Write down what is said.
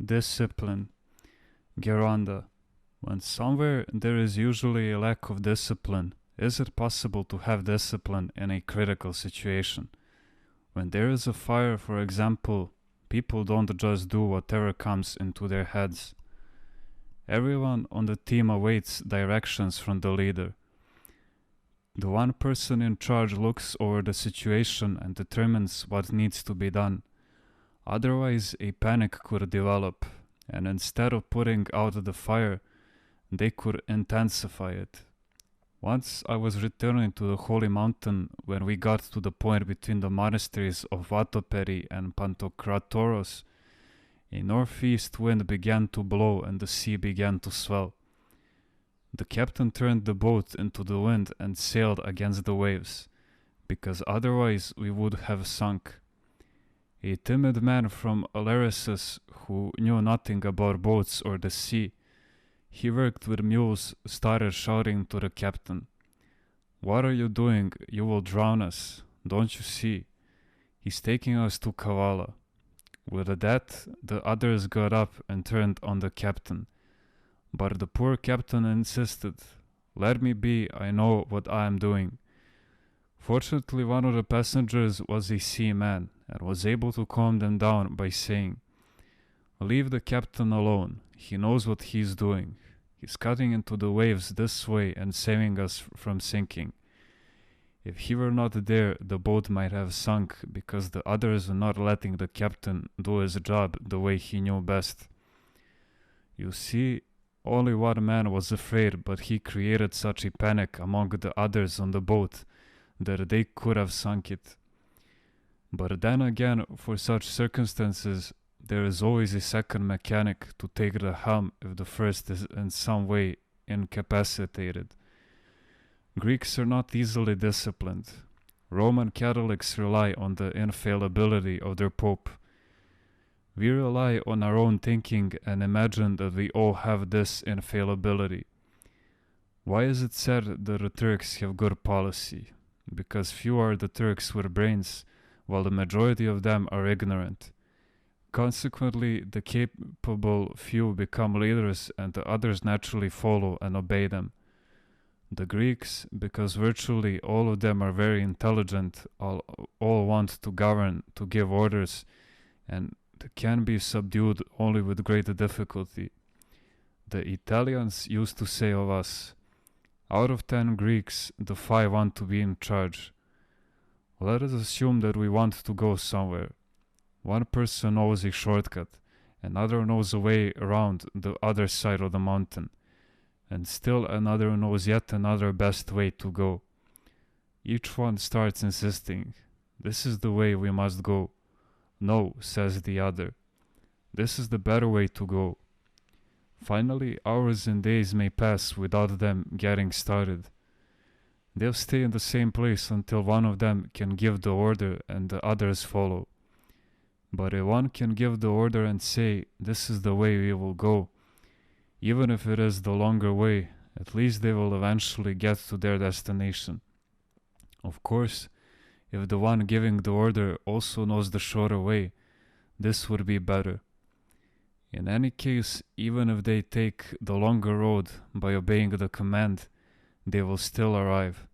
Discipline. Geranda. When somewhere there is usually a lack of discipline, is it possible to have discipline in a critical situation? When there is a fire, for example, people don't just do whatever comes into their heads. Everyone on the team awaits directions from the leader. The one person in charge looks over the situation and determines what needs to be done. Otherwise, a panic could develop, and instead of putting out the fire, they could intensify it. Once I was returning to the holy mountain when we got to the point between the monasteries of Vatoperi and Pantokratoros. A northeast wind began to blow and the sea began to swell. The captain turned the boat into the wind and sailed against the waves, because otherwise we would have sunk. A timid man from Alarissus who knew nothing about boats or the sea, he worked with mules, started shouting to the captain, "What are you doing? You will drown us. Don't you see? He's taking us to Kavala." With that, the others got up and turned on the captain. But the poor captain insisted, "Let me be, I know what I am doing." Fortunately, one of the passengers was a seaman and was able to calm them down by saying, "Leave the captain alone. He knows what he's doing. He's cutting into the waves this way and saving us from sinking. If he were not there, the boat might have sunk because the others were not letting the captain do his job the way he knew best." You see, only one man was afraid, but he created such a panic among the others on the boat that they could have sunk it. But then again, for such circumstances, there is always a second mechanic to take the helm if the first is in some way incapacitated. Greeks are not easily disciplined. Roman Catholics rely on the infallibility of their Pope. We rely on our own thinking and imagine that we all have this infallibility. Why is it said that the Turks have good policy? Because few are the Turks with brains, while the majority of them are ignorant. Consequently, the capable few become leaders and the others naturally follow and obey them. The Greeks, because virtually all of them are very intelligent, all want to govern, to give orders, and can be subdued only with great difficulty. The Italians used to say of us, "Out of 10 Greeks, the 5 want to be in charge." Let us assume that we want to go somewhere. One person knows a shortcut, another knows a way around the other side of the mountain, and still another knows yet another best way to go. Each one starts insisting, "This is the way we must go." "No," says the other, "this is the better way to go." Finally, hours and days may pass without them getting started. They'll stay in the same place until one of them can give the order and the others follow. But if one can give the order and say, "This is the way we will go," even if it is the longer way, at least they will eventually get to their destination. Of course, if the one giving the order also knows the shorter way, this would be better. In any case, even if they take the longer road by obeying the command, they will still arrive.